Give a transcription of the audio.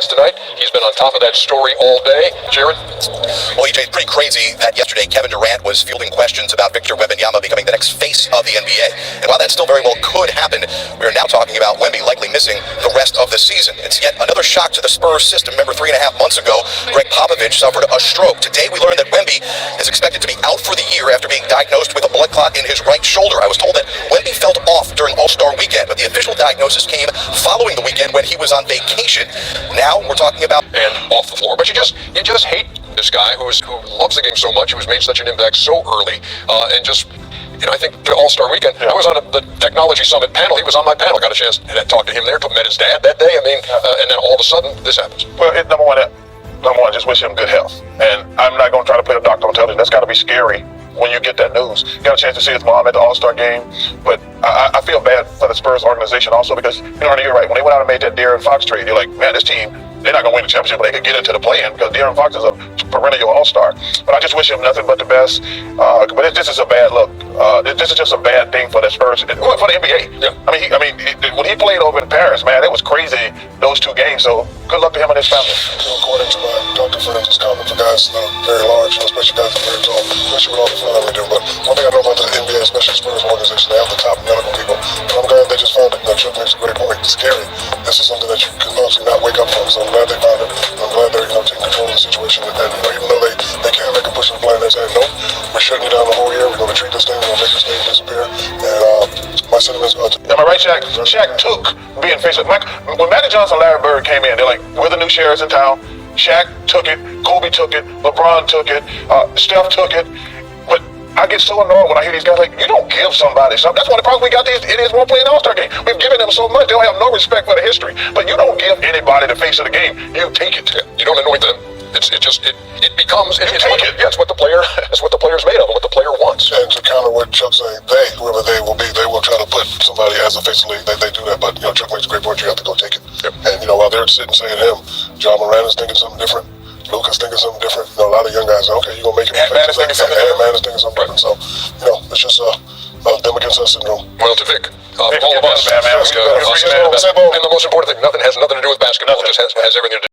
headlines tonight. He's been on top of that story all day. Jared? Well, EJ, it's pretty crazy that yesterday Kevin Durant was fielding questions about Victor Wembanyama becoming the next face of the NBA. And while that still very well could happen, we are now talking about Wemby likely missing the rest of the season. It's yet another shock to the Spurs system. Remember, 3.5 months ago, Greg Popovich suffered a stroke. Today, we learned that Wemby is expected to be out for the year after being diagnosed with a blood clot in his right shoulder. I was told that Wemby felt off during All-Star weekend, but the official diagnosis came following the weekend when he was on vacation. Now we're talking about and off the floor. But you just hate this guy who loves the game so much, who has made such an impact so early, and just, I think the All-Star weekend, I was on the Technology Summit panel. He was on my panel. Got a chance to talk to him there. Met his dad that day. And then all of a sudden, this happens. Well, number one, just wish him good health. And I'm not going to try to play the doctor on television. That's got to be scary when you get that news. Got a chance to see his mom at the All-Star game. But I feel bad for the Spurs organization also because, Ernie, you're right. When they went out and made that De'Aaron Fox trade, you're like, man, this team, they're not going to win the championship, but they could get into the play-in because De'Aaron Fox is a perennial all-star. But I just wish him nothing but the best. But this is a bad look. This is just a bad thing for the Spurs, for the NBA. Yeah. When he played over in Paris, man, it was crazy, those 2 games. So good luck to him and his family. According to my doctor friends, it's common for guys that are very large, especially guys that are very tall, especially with all the flying we do. But one thing I know about the NBA, especially the Spurs organization, they have the top medical people. And I'm glad they just found it. Tripp makes a great point. It's scary. This is something that you can honestly not wake up from. So I'm glad they found it. I'm glad they're taking control of the situation. And even though they can't make a push and plan, they say, nope, we're shutting you down the whole year. We're going to treat this thing. We're going to make this thing disappear. And my sentiments are... Am I right, Shaq? Shaq took being face of when Magic Johnson and Larry Bird came in, they're like, we're the new sheriffs in town. Shaq took it, Kobe took it, LeBron took it, Steph took it. But I get so annoyed when I hear these guys like, you don't give somebody something. That's one of the problems we got these idiots won't play an All-Star game. We've given them so much, they don't have no respect for the history. But you don't give anybody the face of the game. You take it. You don't anoint them. It becomes it's what the player's made of and what the player wants. And to counter what Chuck's saying, whoever they will be, they will try to put somebody as a face of the league. They do that, but Chuck makes a great point. You have to go take it. Yep. And while they're sitting saying him, John Moran is thinking something different. Lucas thinking something different. A lot of young guys say, okay, you're gonna make it. Man is thinking something different. Man is thinking something different. So it's just them against us syndrome. Well, to Vic, all Vic, of us, man. and the most important thing, nothing has nothing to do with basketball. It just has everything to do